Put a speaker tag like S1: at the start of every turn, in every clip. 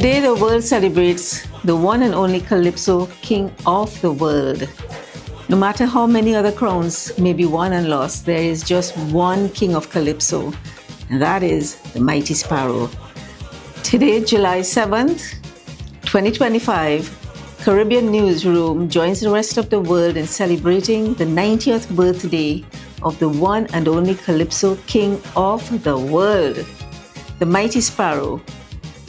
S1: Today the world celebrates the one and only Calypso, king of the world. No matter how many other crowns may be won and lost, there is just one king of Calypso, and that is the Mighty Sparrow. Today, July 7th, 2025, Caribbean Newsroom joins the rest of the world in celebrating the 90th birthday of the one and only Calypso, king of the world. The Mighty Sparrow,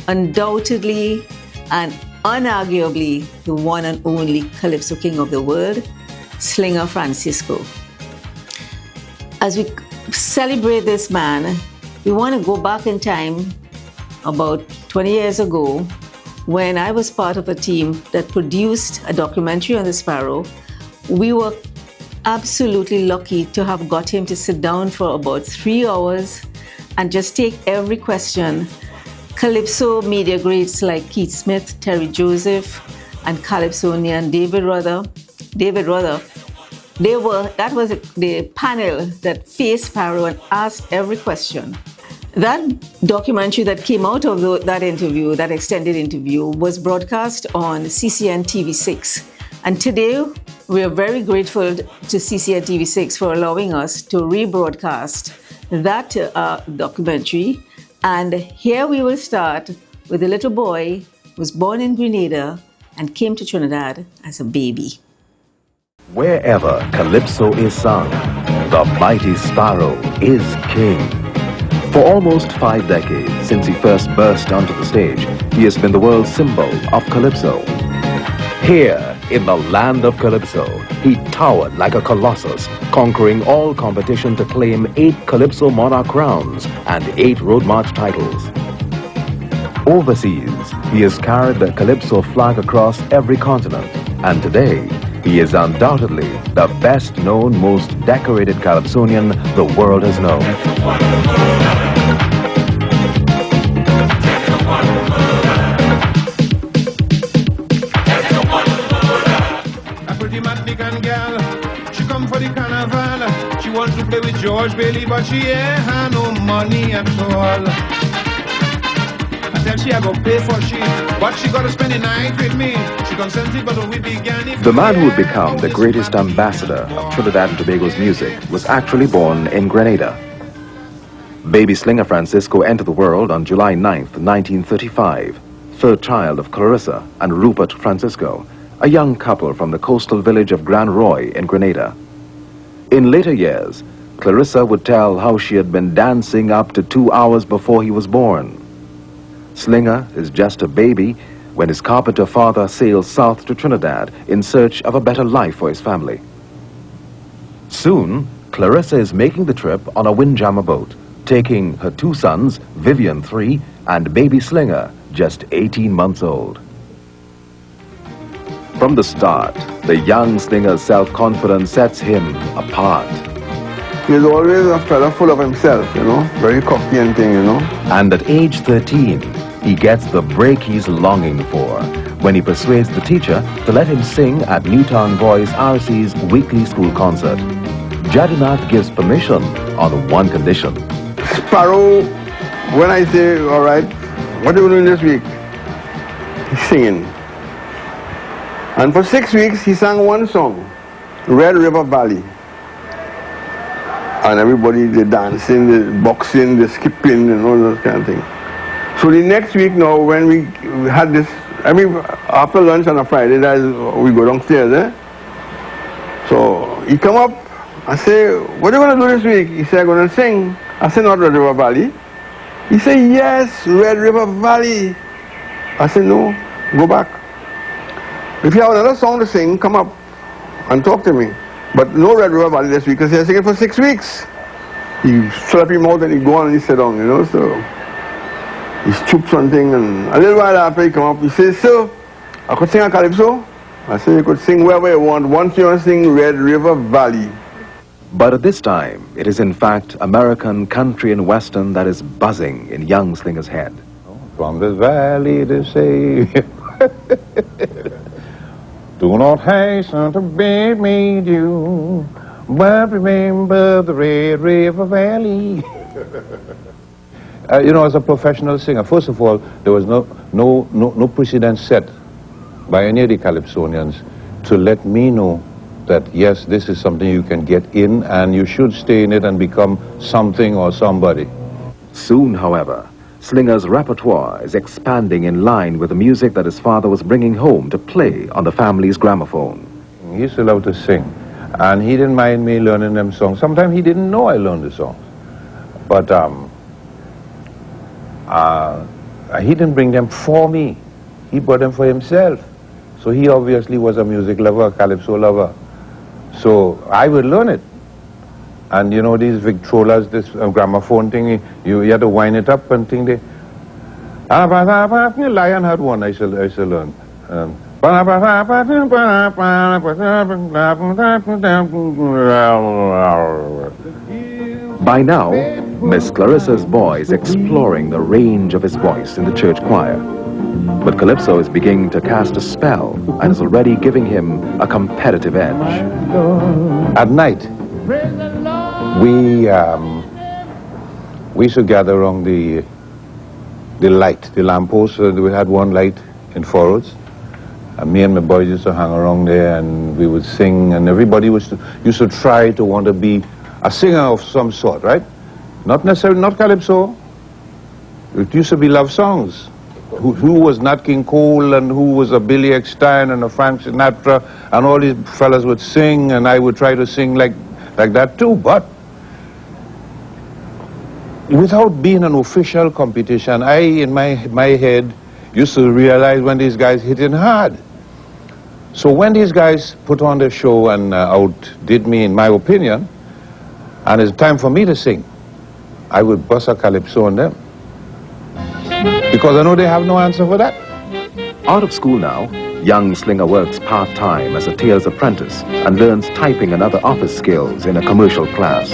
S1: undoubtedly and unarguably the one and only Calypso king of the world, Slinger Francisco. As we celebrate this man, we want to go back in time about 20 years ago when I was part of a team that produced a documentary on the Sparrow. We were absolutely lucky to have got him to sit down for about 3 hours and just take every question. Calypso media greats like Keith Smith, Terry Joseph, and Calypsonian David Ruther, that was the panel that faced Sparrow and asked every question. That documentary that came out of that interview, that extended interview, was broadcast on CCN TV6. And today, we are very grateful to CCN TV6 for allowing us to rebroadcast that documentary. And here we will start with a little boy who was born in Grenada and came to Trinidad as a baby.
S2: Wherever Calypso is sung, the Mighty Sparrow is king. For almost 5 decades since he first burst onto the stage, he has been the world's symbol of Calypso. Here, in the land of Calypso, he towered like a colossus, conquering all competition to claim 8 Calypso Monarch crowns and 8 Road March titles. Overseas, he has carried the Calypso flag across every continent, and today, he is undoubtedly the best-known, most decorated Calypsonian the world has known.
S3: She come for the carnival. She wants to play with George Bailey, but she ain't had no money at all. I tell she I go pay for she, but she gotta spend the night with me. She consented, but when we began,
S2: the man who would become the greatest ambassador of Trinidad and Tobago's music was actually born in Grenada. Baby Slinger Francisco entered the world on July 9th, 1935, third child of Clarissa and Rupert Francisco, a young couple from the coastal village of Grand Roy in Grenada. In later years, Clarissa would tell how she had been dancing up to 2 hours before he was born. Slinger is just a baby when his carpenter father sails south to Trinidad in search of a better life for his family. Soon, Clarissa is making the trip on a windjammer boat, taking her 2 sons, Vivian 3, and baby Slinger, just 18 months old. From the start, the young Slinger's self-confidence sets him apart.
S4: He's always a fella full of himself, you know, very cocky and thing, you know.
S2: And at age 13, he gets the break he's longing for when he persuades the teacher to let him sing at Newtown Boys RC's weekly school concert. Jadinath gives permission on one condition.
S4: Sparrow, when I say, all right, what are you doing this week? He's singing. And for 6 weeks, he sang one song, Red River Valley. And everybody, the dancing, the boxing, the skipping, and all those kind of things. So the next week now, when we had this, after lunch on a Friday, we go downstairs, So he come up, I say, what are you going to do this week? He said, I'm going to sing. I said, not Red River Valley. He said, yes, Red River Valley. I said, no, go back. If you have another song to sing, come up and talk to me. But no Red River Valley this week, because he has singing for 6 weeks. He shut up his mouth and he go on and he sit down, you know, so he stooped something, and a little while after he come up, he says, so, I could sing a Calypso? I said, you could sing wherever you want. Once you want to sing Red River Valley.
S2: But at this time, it is in fact American country and western that is buzzing in young Slinger's head.
S5: From this valley they say, do not hasten to bid me adieu, but remember the Red River Valley. as a professional singer, first of all, there was no precedent set by any of the Calypsonians to let me know that, yes, this is something you can get in and you should stay in it and become something or somebody.
S2: Soon, however, Slinger's repertoire is expanding in line with the music that his father was bringing home to play on the family's gramophone.
S5: He used to love to sing, and he didn't mind me learning them songs. Sometimes he didn't know I learned the songs, but he didn't bring them for me. He brought them for himself. So he obviously was a music lover, a calypso lover. So I would learn it. And these Victrolas, this gramophone thing, you had to wind it up and think Lion had one I used to learn.
S2: By now, Miss Clarissa's boy is exploring the range of his voice in the church choir. But Calypso is beginning to cast a spell and is already giving him a competitive edge.
S5: At night, we used to gather around the lamppost. We had one light in Forwards. And me and my boys used to hang around there and we would sing, and everybody used to try to want to be a singer of some sort, right? Not necessarily, not Calypso. It used to be love songs. Who was Nat King Cole and who was a Billy Eckstine and a Frank Sinatra, and all these fellas would sing, and I would try to sing like that too, but without being an official competition, I, in my head, used to realize when these guys hit it hard. So when these guys put on the show and outdid me, in my opinion, and it's time for me to sing, I would bust a calypso on them. Because I know they have no answer for that.
S2: Out of school now, young Slinger works part-time as a tailor's apprentice and learns typing and other office skills in a commercial class.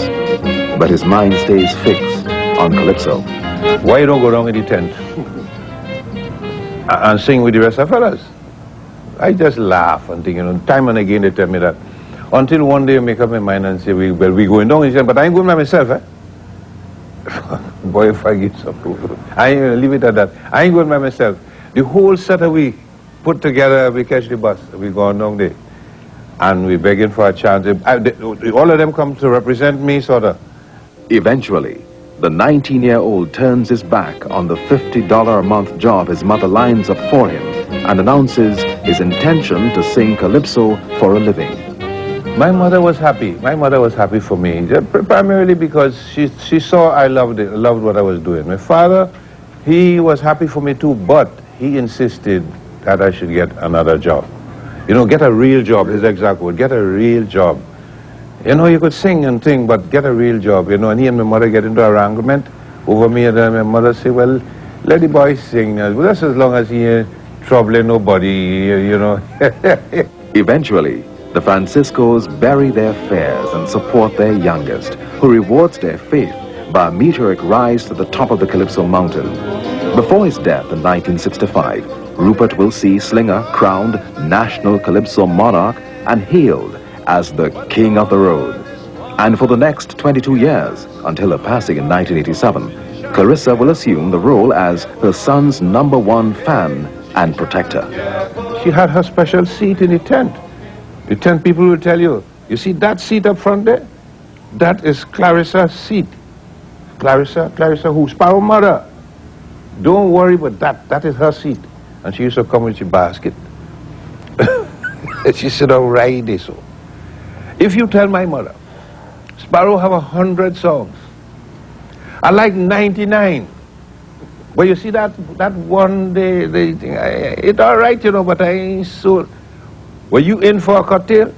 S2: But his mind stays fixed on Calypso.
S5: Why you don't go down in the tent and sing with the rest of the fellas? I just laugh and think, time and again they tell me that. Until one day I make up my mind and say, we going down. He said, but I ain't going by myself, eh? Boy, if I get some food. I ain't gonna leave it at that. I ain't going by myself. The whole set of we put together, we catch the bus, we go down there. And we begging for a chance. All of them come to represent me, sort of.
S2: Eventually, the 19-year-old turns his back on the $50 a month job his mother lines up for him and announces his intention to sing Calypso for a living.
S5: My mother was happy. My mother was happy for me, primarily because she saw I loved what I was doing. My father, he was happy for me too, but he insisted that I should get another job. Get a real job, his exact word, get a real job. You could sing and sing, but get a real job, and he and my mother get into a argument over me, and then my mother say, well, let the boy sing, just as long as he ain't troubling nobody,
S2: Eventually, the Franciscos bury their fares and support their youngest, who rewards their faith by a meteoric rise to the top of the Calypso mountain. Before his death in 1965, Rupert will see Slinger crowned National Calypso Monarch and hailed as the King of the Road. And for the next 22 years, until her passing in 1987, Clarissa will assume the role as her son's #1 fan and protector.
S5: She had her special seat in the tent. The tent people will tell you, you see that seat up front there? That is Clarissa's seat. Clarissa who? Sparrow mother. Don't worry about that. That is her seat. And she used to come with her basket. She said, all right, so. If you tell my mother, Sparrow have 100 songs. I like 99. But you see that one day, they think, it's all right, but I ain't so. Were you in for a cocktail?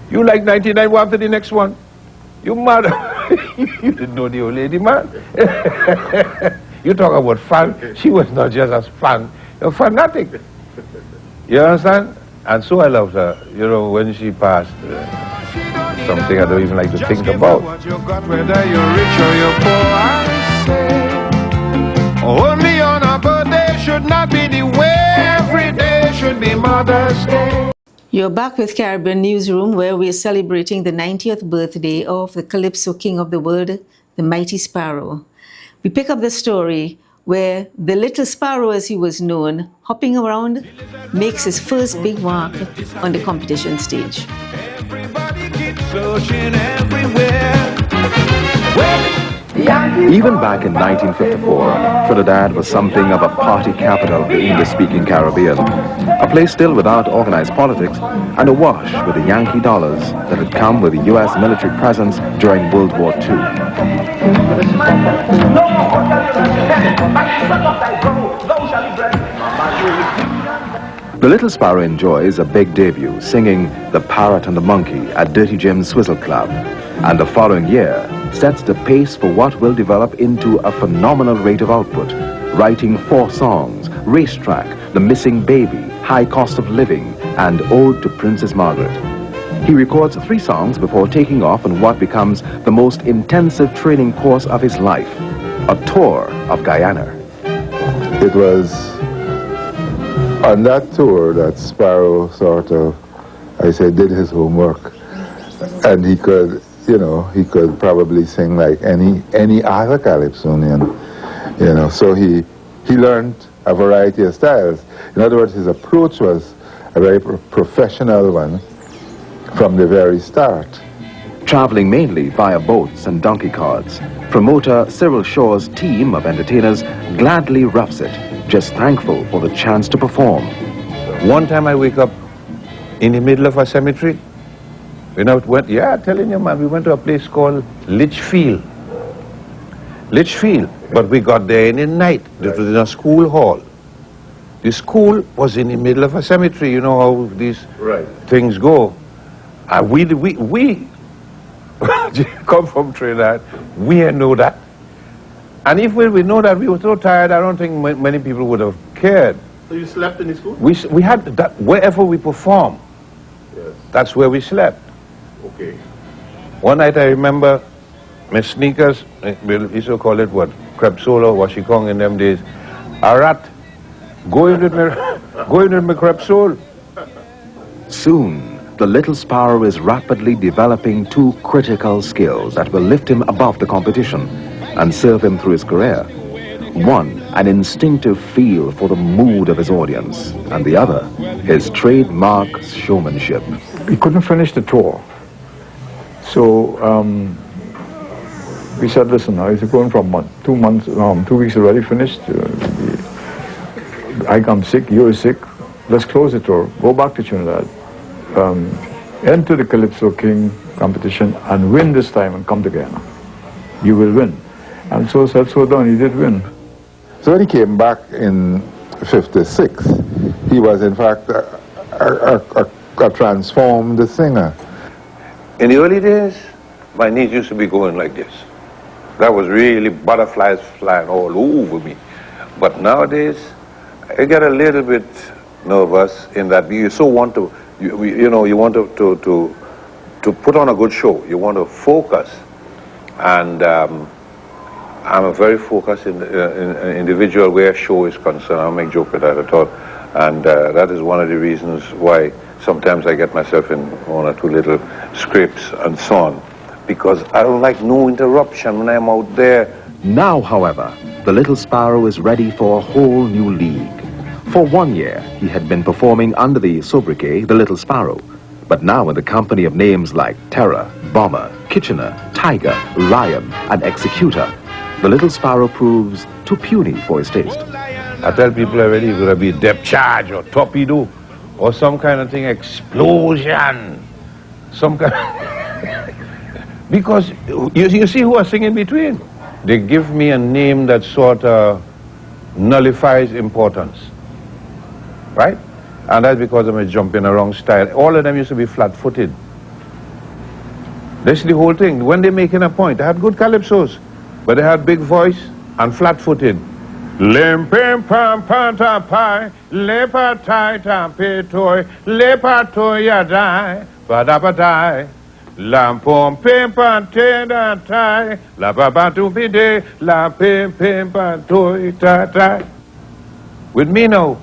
S5: You like 99, what after the next one? You mad? You didn't know the old lady, man. You talk about fan. She was not just a fan, a fanatic. You understand? And so I loved her, when she passed. Something I don't even like to think about.
S3: What you got, whether you're rich or you're poor, I say. Only on a birthday should not be the way. Every day should be Mother's Day.
S1: You're back with Caribbean Newsroom, where we're celebrating the 90th birthday of the Calypso King of the World, the Mighty Sparrow. We pick up the story where the little sparrow, as he was known, hopping around, makes his first big mark on the competition stage.
S3: Everybody keeps searching everywhere.
S2: Even back in 1954, Trinidad was something of a party capital of the English-speaking Caribbean, a place still without organized politics and awash with the Yankee dollars that had come with the U.S. military presence during World War II. The Little Sparrow enjoys a big debut singing The Parrot and the Monkey at Dirty Jim's Swizzle Club, and the following year sets the pace for what will develop into a phenomenal rate of output, writing 4 songs, Racetrack, The Missing Baby, High Cost of Living, and Ode to Princess Margaret. He records 3 songs before taking off on what becomes the most intensive training course of his life, a tour of Guyana.
S6: It was on that tour that Sparrow sort of, I say, did his homework, and he could, you know, he could probably sing like any other Calypsonian, you know. So he learned a variety of styles. In other words, his approach was a very professional one from the very start.
S2: Traveling mainly via boats and donkey carts, promoter Cyril Shaw's team of entertainers gladly roughs it, just thankful for the chance to perform.
S5: One time I wake up in the middle of a cemetery. Telling you, man, we went to a place called Litchfield. But we got there in the night. It was in a school hall. The school was in the middle of a cemetery. You know how these things go. And we come from Trinidad. We didn't know that. And if we know that, we were so tired, I don't think many people would have cared.
S7: So you slept in the school?
S5: We had that, wherever we performed,
S7: Yes.
S5: that's where we slept.
S7: Okay.
S5: One night I remember my sneakers, we used to call it what, crepe solo, washikong in them days. A rat, going with my crepe sole.
S2: Soon, the Little Sparrow is rapidly developing 2 critical skills that will lift him above the competition and serve him through his career. One, an instinctive feel for the mood of his audience, and the other, his trademark showmanship.
S8: We couldn't finish the tour. So we said, listen, now it's going for a month, 2 months, 2 weeks already finished. I'm sick, you're sick. Let's close the tour, go back to Trinidad, enter the Calypso King competition and win this time and come to Guyana. You will win. And so said, so done, he did win.
S6: So when he came back in '56, he was in fact a transformed singer.
S5: In the early days, my knees used to be going like this. That was really butterflies flying all over me. But nowadays, I get a little bit nervous in that you so want to, you want to put on a good show. You want to focus. And I'm a very focused individual where show is concerned. I don't make joke with that at all. And that is one of the reasons why sometimes I get myself in 1 or 2 little scrapes and so on, because I don't like no interruption when I'm out there.
S2: Now, however, the Little Sparrow is ready for a whole new league. For 1 year, he had been performing under the sobriquet, the Little Sparrow, but now in the company of names like Terror, Bomber, Kitchener, Tiger, Lion, and Executor, the Little Sparrow proves too puny for his taste.
S5: I tell people already, it's going to be depth charge or torpedo or some kind of thing, explosion, some kind of... Because you see who are singing between. They give me a name that sort of nullifies importance, right? And that's because of my jumping around style. All of them used to be flat-footed. That's the whole thing. When they're making a point, they had good calypsos, but they had big voice and flat-footed. Limpim pam pam ta pai, lepa tai ta pe toy, lepa toy ya dai, badapa dai. Lampom pim pam te da tai, la baba tu be de, la pim pim pam toy ta tai. With me now.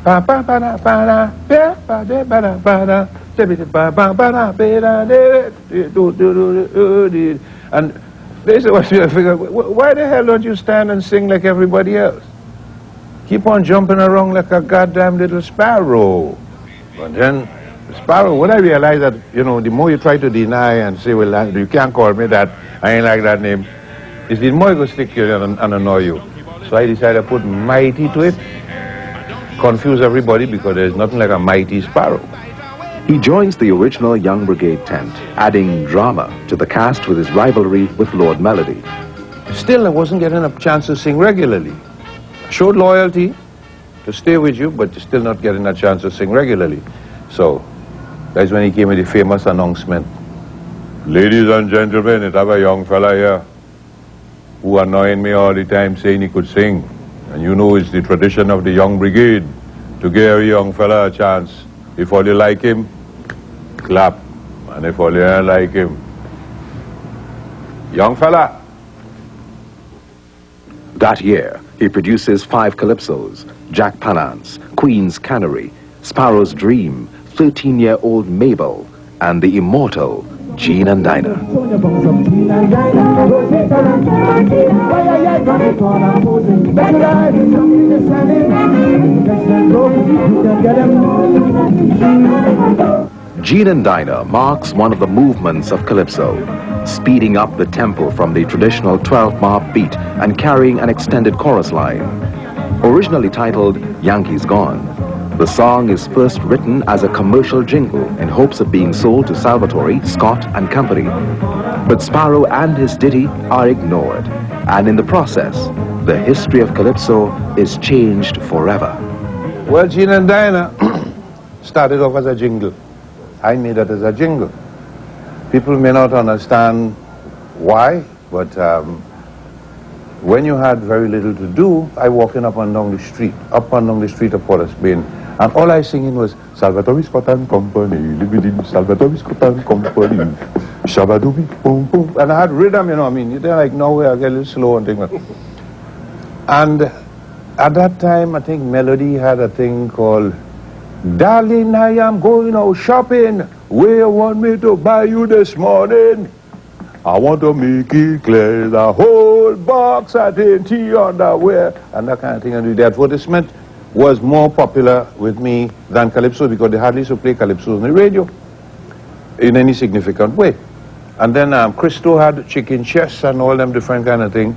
S5: Pa pa pa da pa da, pe pa de ba da ba da, de ba ba ba da be da de do do do do. And They said, well, I figured, why the hell don't you stand and sing like everybody else? Keep on jumping around like a goddamn little sparrow. But then, Sparrow, when I realized that, you know, the more you try to deny and say, well, you can't call me that, I ain't like that name, it's the more it will stick you and annoy you. So I decided to put Mighty to it, confuse everybody because there's nothing like a Mighty Sparrow.
S2: He joins the original Young Brigade tent, adding drama to the cast with his rivalry with Lord Melody.
S5: Still, I wasn't getting a chance to sing regularly. I showed loyalty to stay with you, but still not getting a chance to sing regularly. So, that's when he came with the famous announcement. Ladies and gentlemen, it have a young fella here who annoying me all the time saying he could sing. And you know it's the tradition of the Young Brigade to give a young fella a chance. If all you like him, clap. And if all you don't like him, young fella.
S2: That year, he produces 5 calypsos: Jack Palance, Queen's Canary, Sparrow's Dream, 13-year-old Mabel, and the immortal Jean and Dina. Jean and Dina marks one of the movements of Calypso, speeding up the tempo from the traditional 12-bar beat and carrying an extended chorus line. Originally titled Yankees Gone, the song is first written as a commercial jingle in hopes of being sold to Salvatore, Scott and Company. But Sparrow and his ditty are ignored, and in the process, the history of Calypso is changed forever.
S5: Well, Jean and Dina started off as a jingle. I made it as a jingle. People may not understand why, but when you had very little to do, I walking up and down the street of Port of Spain, and all I singing was Salvatore Scott and Company, living Salvatore Scott and Company, Shabadubi, boom, boom. And I had rhythm, you know, I mean, they're like, no way, I get a little slow and things like that. And at that time, I think Melody had a thing called, Darling, I am going out shopping. Where you want me to buy you this morning? I want to make it clear, the whole box of dainty underwear, and that kind of thing. And the advertisement was more popular with me than Calypso because they hardly used to play Calypso on the radio in any significant way. And then Christo had chicken chests and all them different kind of thing,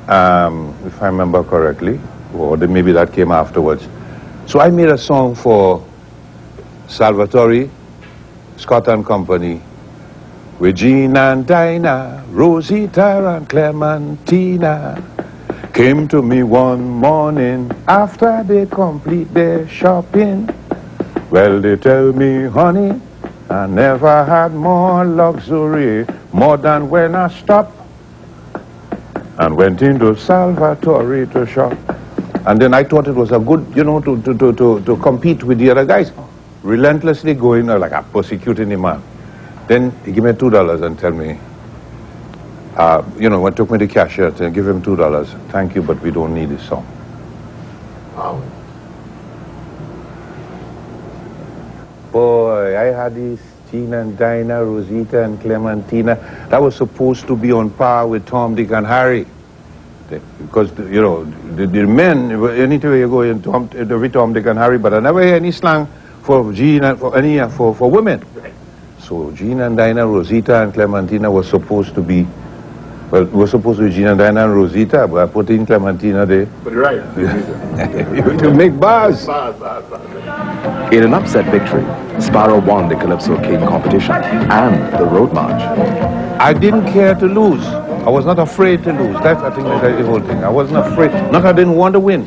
S5: if I remember correctly, or maybe that came afterwards. So I made a song for Salvatore, Scott and Company, with Jean and Dina, Rosita and Clementina. Came to me one morning after they complete their shopping. Well, they tell me, honey, I never had more luxury, more than when I stopped and went into Salvatore to shop. And then I thought it was a good, you know, to compete with the other guys. Relentlessly going, like I'm persecuting the man. Then he gave me $2 and tell me, you know, when took me to cashier to give him $2. Thank you, but we don't need this song.
S7: Wow.
S5: Boy, I had these Jean and Dina, Rosita and Clementina. That was supposed to be on par with Tom, Dick and Harry. Because, you know, the men, anytime you go in, every Tom, Dick and Harry, but I never hear any slang for Jean and for women. So Jean and Dina, Rosita and Clementina was supposed to be, well, it was supposed to be Jean and Dina and Rosita, but I put in Clementina there.
S7: But you're right.
S5: To make bars.
S2: In an upset victory, Sparrow won the Calypso King competition and the Road March.
S5: I didn't care to lose. I was not afraid to lose. That's, I think, that's the whole thing. I wasn't afraid. Not I didn't want to win,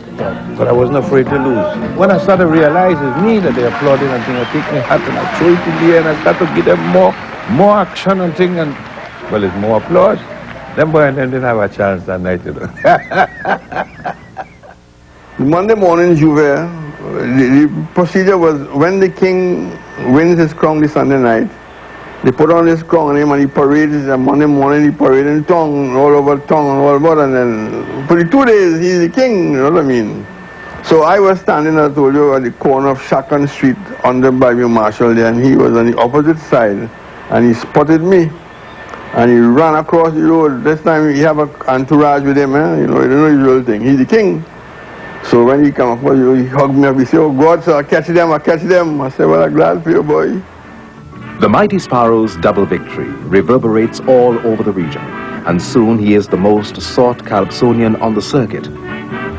S5: but I wasn't afraid to lose. When I started to realize it's me that they applauding and thing, I take my hat and I throw it in the air and I start to give them more action and thing, and well, it's more applause. Them boy and them didn't have a chance that night, you know.
S4: Monday morning, the procedure was when the king wins his crown this Sunday night, they put on his crown on him and he parades, and Monday morning he paraded in tongue, all over tongue and all about, and then for the 2 days he's the king, you know what I mean? So I was standing, I told you, at the corner of Shacon Street under Bayview Marshall there, and he was on the opposite side, and he spotted me. And he ran across the road. This time he have an entourage with him, you know, the usual thing. He's the king. So when he come up, he hugged me up, he said, "Oh God, sir, I catch them, I catch them." I said, "Well, I'm glad for you, boy."
S2: The Mighty Sparrow's double victory reverberates all over the region, and soon he is the most sought Calypsonian on the circuit.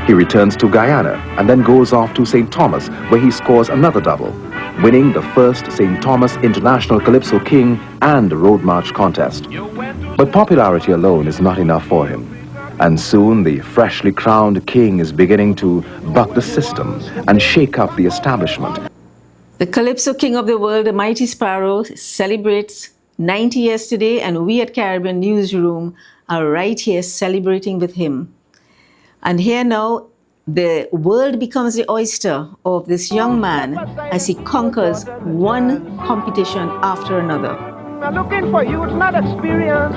S2: He returns to Guyana and then goes off to St. Thomas, where he scores another double, winning the first St. Thomas International Calypso King and Road March contest. But popularity alone is not enough for him, and soon the freshly crowned king is beginning to buck the system and shake up the establishment.
S1: The Calypso King of the World, the Mighty Sparrow, celebrates 90 years today, and we at Caribbean Newsroom are right here celebrating with him. And here now, the world becomes the oyster of this young man as he conquers one competition after another.
S3: I'm looking for you, it's not experience.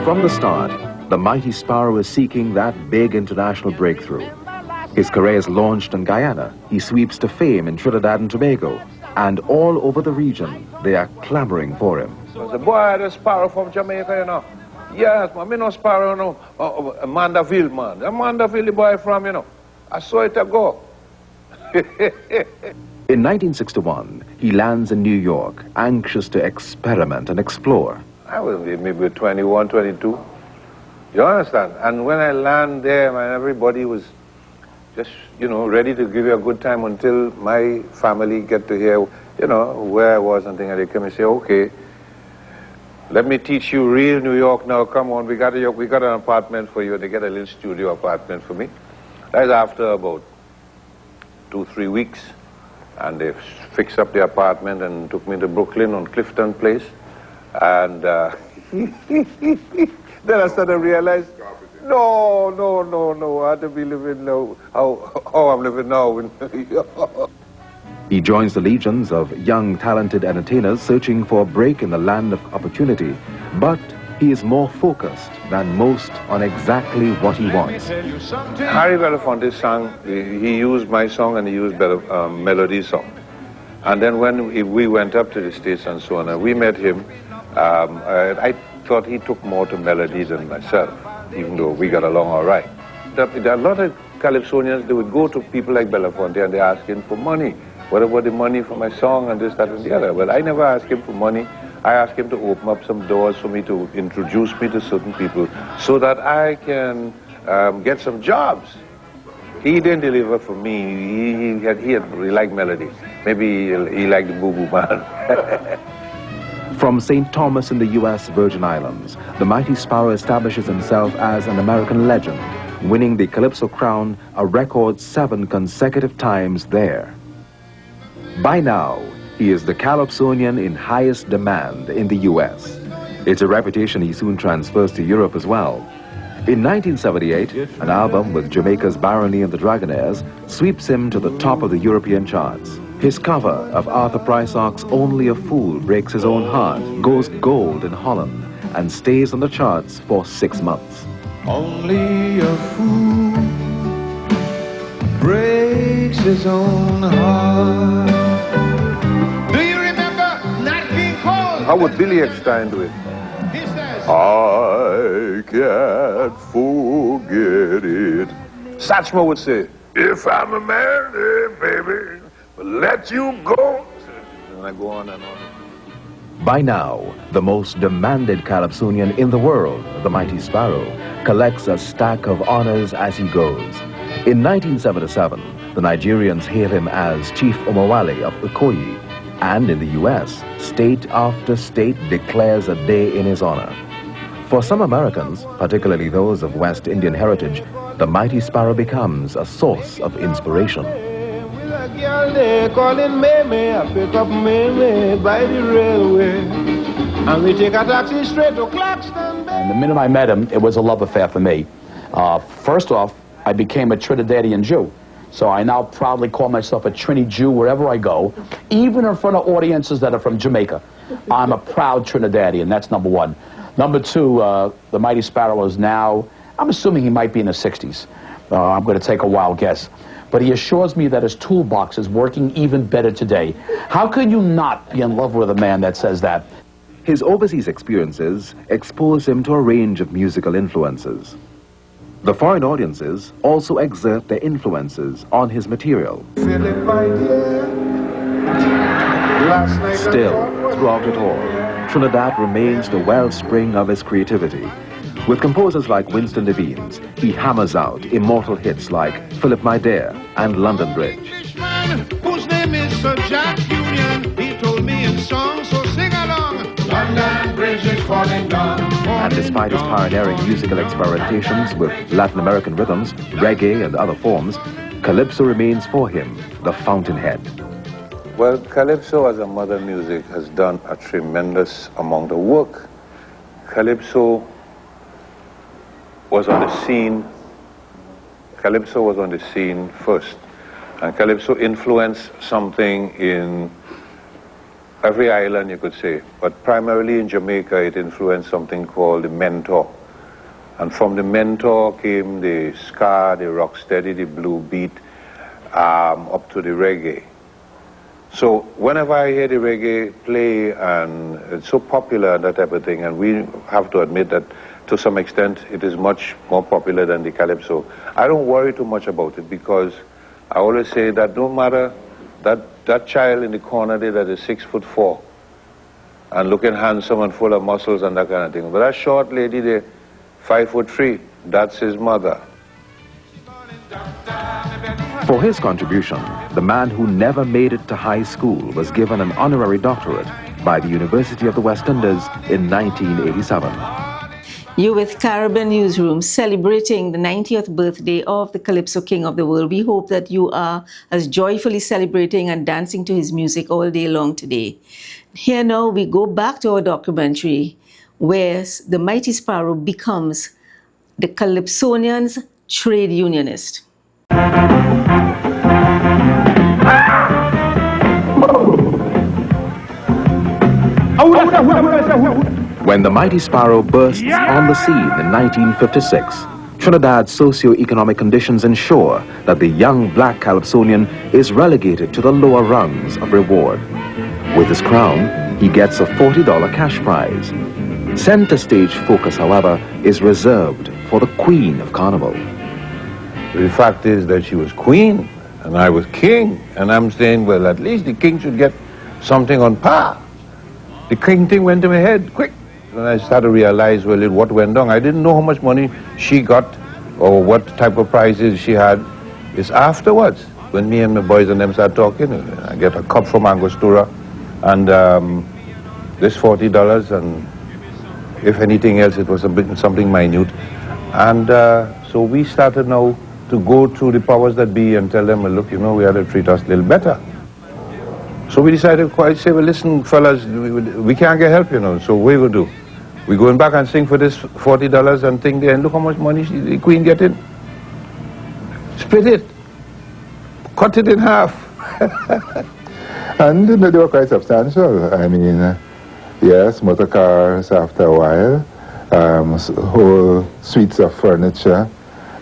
S2: From the start, the Mighty Sparrow is seeking that big international breakthrough. His career is launched in Guyana. He sweeps to fame in Trinidad and Tobago. And all over the region, they are clamoring for him.
S5: The boy, the Sparrow from Jamaica, you know. Yes, man, me no Sparrow, you know. Mandeville, man. The Mandeville boy from, you know. I saw it go.
S2: In 1961, he lands in New York, anxious to experiment and explore.
S5: I was maybe 21, 22. You understand? And when I land there, man, everybody was just, you know, ready to give you a good time until my family get to hear, you know, where I was and things. And they come and say, "Okay, let me teach you real New York now. Come on, we got an apartment for you." And they get a little studio apartment for me. That's after about 2-3 weeks. And they fixed up the apartment and took me to Brooklyn on Clifton Place. And then I started to realize, no, I had to be living now, how I'm living now in New York.
S2: He joins the legions of young, talented entertainers searching for a break in the land of opportunity. But he is more focused than most on exactly what he wants.
S5: Harry Belafonte's song, he used my song and he used Melody's song. And then when we went up to the States and so on, and we met him, I thought he took more to Melody than myself, even though we got along all right. There are a lot of Calypsonians, they would go to people like Belafonte and they ask him for money. What about the money for my song and this, that, and the other? Well, I never asked him for money. I asked him to open up some doors for me, to introduce me to certain people so that I can get some jobs. He didn't deliver for me. He liked Melody. Maybe he liked the Boo Boo Man.
S2: From St. Thomas in the U.S. Virgin Islands, the Mighty Sparrow establishes himself as an American legend, winning the Calypso crown a record 7 consecutive times there. By now, he is the Calypsonian in highest demand in the U.S. It's a reputation he soon transfers to Europe as well. In 1978, an album with Jamaica's Barony and the Dragonaires sweeps him to the top of the European charts. His cover of Arthur Prysock's Only a Fool Breaks His Own Heart goes gold in Holland and stays on the charts for 6 months.
S3: Only a fool breaks his own heart. Do you remember Nat King Cole?
S5: How would Billy Eckstein do it?
S3: He says,
S5: I can't forget it. Satchmo would say, if I'm a man, baby, let you go. And I go on and on.
S2: By now, the most demanded Calypsonian in the world, the Mighty Sparrow, collects a stack of honors as he goes. In 1977, the Nigerians hail him as Chief Omowale of Ikoyi, and in the U.S., state after state declares a day in his honor. For some Americans, particularly those of West Indian heritage, the Mighty Sparrow becomes a source of inspiration.
S3: a girl there calling Mamie. I pick up Mamie by the railway, and we take a taxi straight to Claxton.
S9: And the minute I met him, it was a love affair for me. First off, I became a Trinidadian Jew. So I now proudly call myself a Trini Jew wherever I go, even in front of audiences that are from Jamaica. I'm a proud Trinidadian, that's number one. Number two, the Mighty Sparrow is now I'm assuming he might be in his 60s. I'm going to take a wild guess. But he assures me that his toolbox is working even better today. How could you not be in love with a man that says that?
S2: His overseas experiences exposed him to a range of musical influences. The foreign audiences also exert their influences on his material. Still, throughout it all, Trinidad remains the wellspring of his creativity. With composers like Winston Devines, he hammers out immortal hits like Philip My Dear and London Bridge.
S3: Whose name is Sir Jack Union. He told me in song, so sing along. London Bridge is falling down.
S2: And despite his pioneering musical experimentations with Latin American rhythms, reggae and other forms, Calypso remains for him the fountainhead.
S6: Well, Calypso as a mother music has done a tremendous amount of work. Calypso was on the scene. Calypso was on the scene first. And Calypso influenced something in every island, you could say. But primarily in Jamaica, it influenced something called the mentor. And from the mentor came the ska, the rocksteady, the blue beat, up to the reggae. So whenever I hear the reggae play, and it's so popular, that type of thing, and we have to admit that to some extent it is much more popular than the Calypso, I don't worry too much about it, because I always say that no matter that child in the corner there that is 6'4" and looking handsome and full of muscles and that kind of thing, but that short lady there, 5'3", that's his mother.
S2: For his contribution, the man who never made it to high school was given an honorary doctorate by the University of the West Indies in 1987.
S1: You with Caribbean Newsroom celebrating the 90th birthday of the Calypso King of the World. We hope that you are as joyfully celebrating and dancing to his music all day long today. Here now we go back to our documentary where the Mighty Sparrow becomes the Calypsonian's trade unionist.
S2: When the Mighty Sparrow bursts on the scene in 1956, Trinidad's socio-economic conditions ensure that the young black Calypsonian is relegated to the lower rungs of reward. With his crown, he gets a $40 cash prize. Center stage focus, however, is reserved for the Queen of Carnival.
S5: The fact is that she was queen and I was king, and I'm saying, well, at least the king should get something on par. The king thing went to my head quick. When I started to realize, well, what went wrong. I didn't know how much money she got or what type of prizes she had. It's afterwards, when me and my boys and them start talking, I get a cup from Angostura and this $40, and if anything else, it was something minute. And so we started now to go through the powers that be and tell them, well, look, you know, we had to treat us a little better. So we decided quite say, well, listen, fellas, we can't get help, you know, so what we will do? We're going back and sing for this $40 and think there, and look how much money the Queen get in. Split it. Cut it in half.
S6: And they were quite substantial. I mean, yes, motor cars after a while, whole suites of furniture,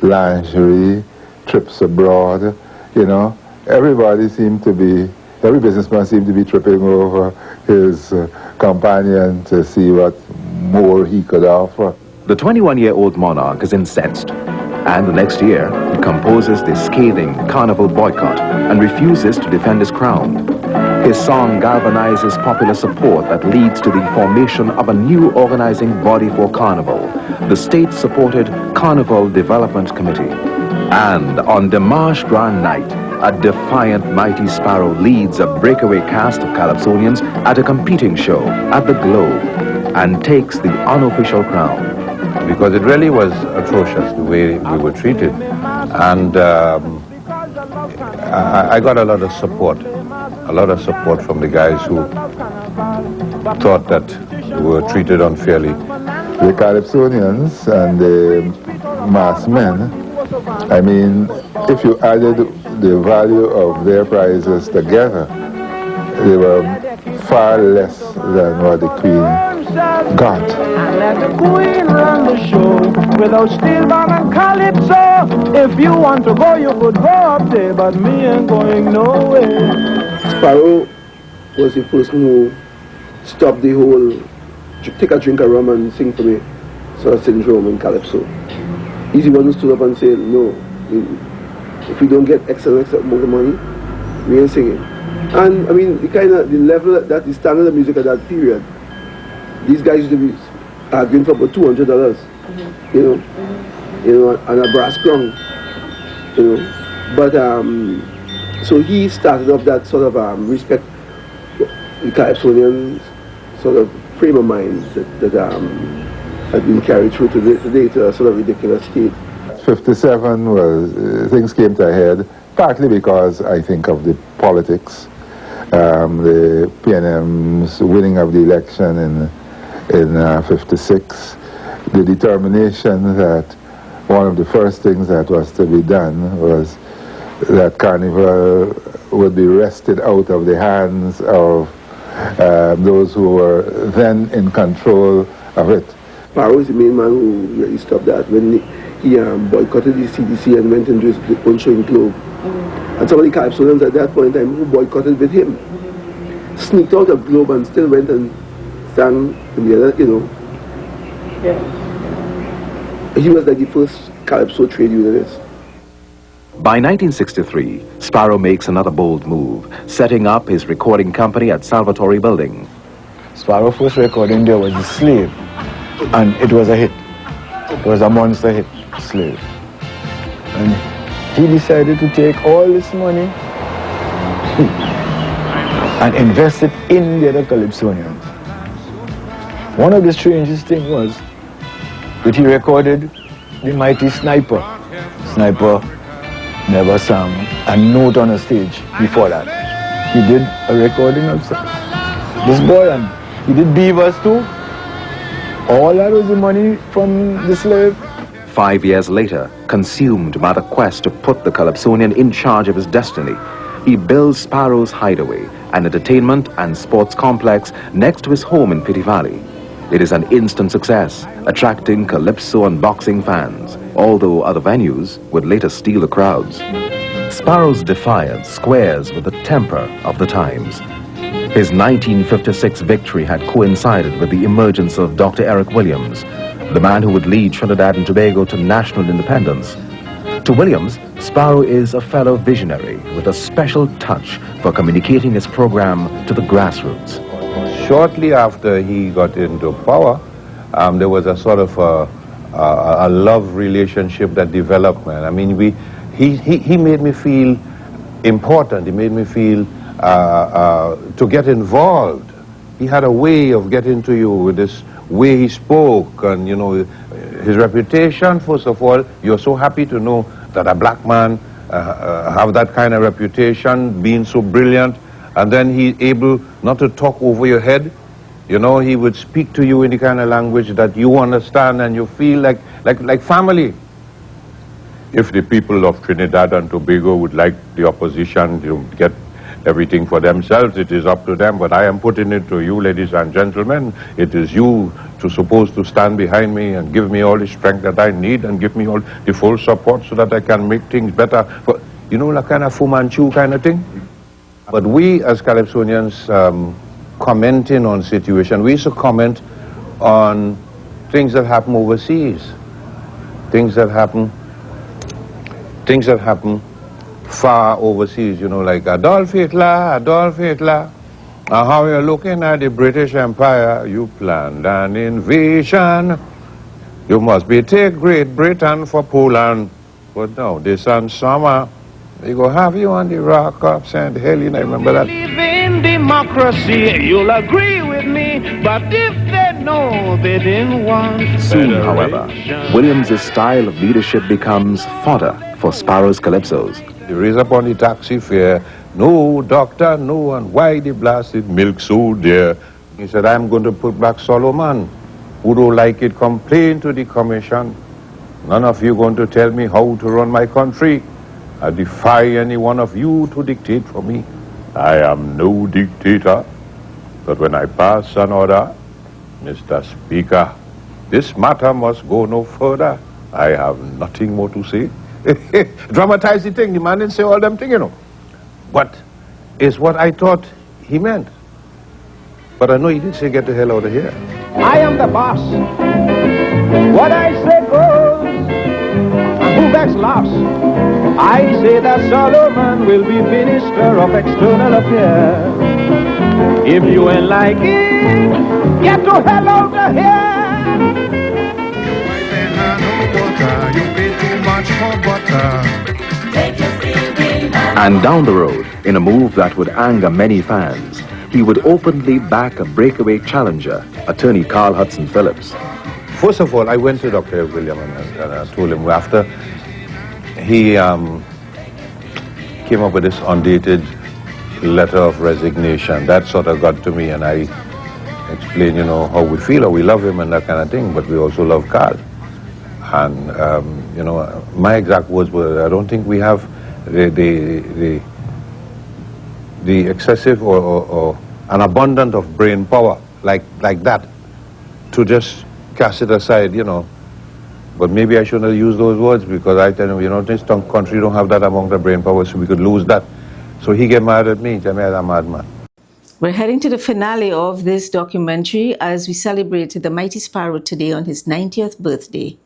S6: lingerie, trips abroad, you know. Everybody seemed to be, every businessman seemed to be tripping over his companion to see what more he could offer.
S2: The 21-year-old monarch is incensed, and the next year he composes the scathing carnival boycott and refuses to defend his crown. His song galvanizes popular support that leads to the formation of a new organizing body for Carnival, the state-supported Carnival Development Committee. And on Dimanche Grand Night, a defiant Mighty Sparrow leads a breakaway cast of Calypsonians at a competing show at the Globe and takes the unofficial crown.
S5: Because it really was atrocious the way we were treated. And I got a lot of support from the guys who thought that we were treated unfairly.
S6: The Calypsonians and the mass men, I mean, if you added the value of their prizes together, they were far less than what the Queen God.
S3: And let the queen run the show without steel band and calypso. If you want to go, you could go up there, but me ain't going nowhere.
S4: Sparrow was the person who stopped the whole take a drink of rum and sing for me sort of syndrome in Calypso. He's the one who stood up and said, no, if we don't get X amount of money, we ain't singing. And I mean, the level, that the standard of music at that period, these guys used to be arguing for about $200, you know, and a brass gong, you know. But so he started off that sort of respect, the Calypsonian sort of frame of mind that had been carried through today to a sort of ridiculous state.
S6: 57 was, things came to a head, partly because I think of the politics, the PNM's winning of the election in 56, the determination that one of the first things that was to be done was that Carnival would be wrested out of the hands of those who were then in control of it.
S4: Sparrow is the main man who really stopped that when he boycotted the CDC and went into his own show in Globe. And some of the Calypsonians at that point in time who boycotted with him sneaked out of Globe and still went and sang in the other, you know. Yeah. He was like the first Calypso trade unionist.
S2: By 1963, Sparrow makes another bold move, setting up his recording company at Salvatore Building.
S8: Sparrow's first recording there was The Slave, and it was a hit. It was a monster hit, Slave. And he decided to take all this money and invest it in the other Calypsonians. One of the strangest things was that he recorded the Mighty Sniper. Sniper never sang a note on a stage before that. He did a recording of this boy, and he did Beavers too. All that was the money from The Slave.
S2: 5 years later, consumed by the quest to put the Calypsonian in charge of his destiny, he builds Sparrow's Hideaway, an entertainment and sports complex next to his home in Pity Valley. It is an instant success, attracting Calypso and boxing fans, although other venues would later steal the crowds. Sparrow's defiance squares with the temper of the times. His 1956 victory had coincided with the emergence of Dr. Eric Williams, the man who would lead Trinidad and Tobago to national independence. To Williams, Sparrow is a fellow visionary with a special touch for communicating his program to the grassroots.
S5: Shortly after he got into power, there was a sort of a love relationship that developed, man. I mean, he made me feel important. He made me feel to get involved. He had a way of getting to you with this way he spoke, and you know, his reputation. First of all, you're so happy to know that a black man have that kind of reputation, being so brilliant, and then he's able not to talk over your head. You know, he would speak to you in the kind of language that you understand and you feel like family. If the people of Trinidad and Tobago would like the opposition to get everything for themselves, it is up to them, but I am putting it to you, ladies and gentlemen. It is you supposed to stand behind me and give me all the strength that I need and give me all the full support so that I can make things better. For, you know, like kind of Fu Manchu kind of thing. But we as Calypsonians, commenting on situation, we used to comment on things that happen overseas, things that happen far overseas, you know, like Adolf Hitler, how you're looking at the British Empire, you planned an invasion, you must be take Great Britain for Poland, but now this and summer, they go have you on the rock of St. Helena, remember that?
S3: Believe in democracy, you'll agree with me, but if they know they didn't want
S2: Soon, however, Williams' style of leadership becomes fodder for Sparrow's Calypsos.
S5: They raise up on the taxi fare, no doctor, no, and why the blasted milk so dear? He said, I'm going to put back Solomon. Who don't like it, complain to the commission. None of you going to tell me how to run my country. I defy any one of you to dictate for me. I am no dictator, but when I pass an order, Mr. Speaker, this matter must go no further. I have nothing more to say. Dramatize the thing, the man didn't say all them things, you know. But it's what I thought he meant. But I know he didn't say get the hell out of here.
S3: I am the boss. What I say goes. And who backs laughs? I say that Solomon will be minister of external affairs. If you ain't like it, get the hell out of here. You pay too much for butter.
S2: And down the road, in a move that would anger many fans, he would openly back a breakaway challenger, attorney Carl Hudson Phillips.
S5: First of all, I went to Dr. William and I told him after he came up with this undated letter of resignation. That sort of got to me, and I explained, you know, how we feel, how we love him and that kind of thing, but we also love Carl. And, you know, my exact words were, I don't think we have the excessive or an abundance of brain power like that to just cast it aside, you know. But maybe I shouldn't have used those words, because I tell him, you know, this country don't have that among the brain power, so we could lose that. So he get mad at me, tell me I'm a madman.
S1: We're heading to the finale of this documentary as we celebrated the Mighty Sparrow today on his 90th birthday.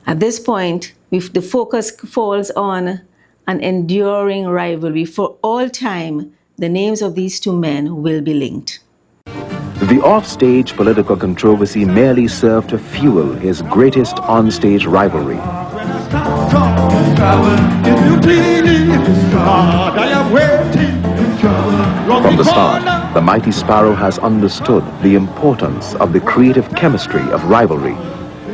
S1: At this point, the focus falls on an enduring rivalry. For all time, the names of these two men will be linked.
S2: The off-stage political controversy merely served to fuel his greatest on-stage rivalry. From the start, the Mighty Sparrow has understood the importance of the creative chemistry of rivalry.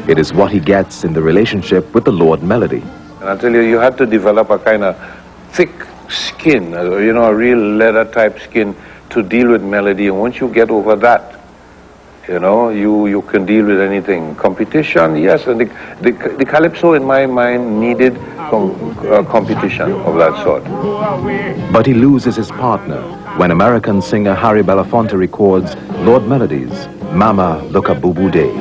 S2: It is what he gets in the relationship with the Lord Melody.
S5: And I tell you, you had to develop a kind of thick skin, you know, a real leather type skin to deal with Melody. And once you get over that, you know, you can deal with anything. Competition, yes, and the Calypso in my mind needed competition of that sort.
S2: But he loses his partner when American singer Harry Belafonte records Lord Melody's Mama Look a Boo Boo Day.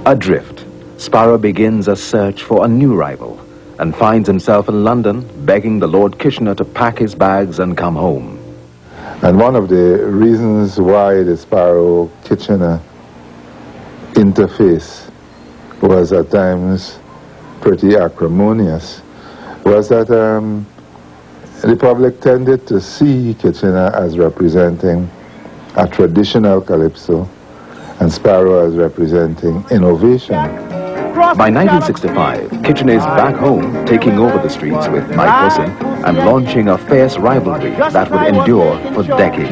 S2: Adrift, Sparrow begins a search for a new rival and finds himself in London begging the Lord Kitchener to pack his bags and come home.
S6: And one of the reasons why the Sparrow-Kitchener interface was at times pretty acrimonious was that the public tended to see Kitchener as representing a traditional Calypso and Sparrow as representing innovation.
S2: By 1965, Kitchener is back home, taking over the streets with Mike Wilson and launching a fierce rivalry that would endure for decades.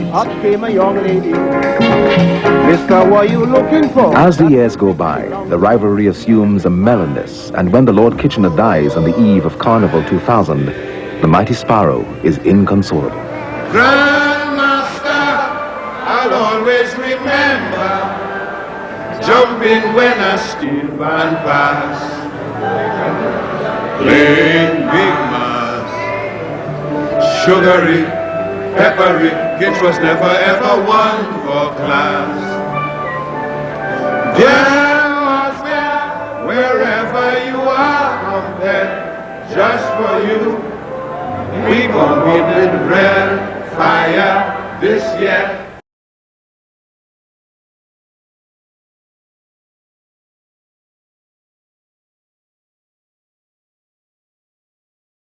S3: Mister, what are you looking for?
S2: As the years go by, the rivalry assumes a mellowness, and when the Lord Kitchener dies on the eve of Carnival 2000, the Mighty Sparrow is inconsolable.
S3: Grandmaster, I'll always remember jumping when a steel band passed, playing big mass, sugary, peppery, it was never ever one for class. There was there, wherever you are, I'm there just for you. We gon' beat with bread, fire, this year.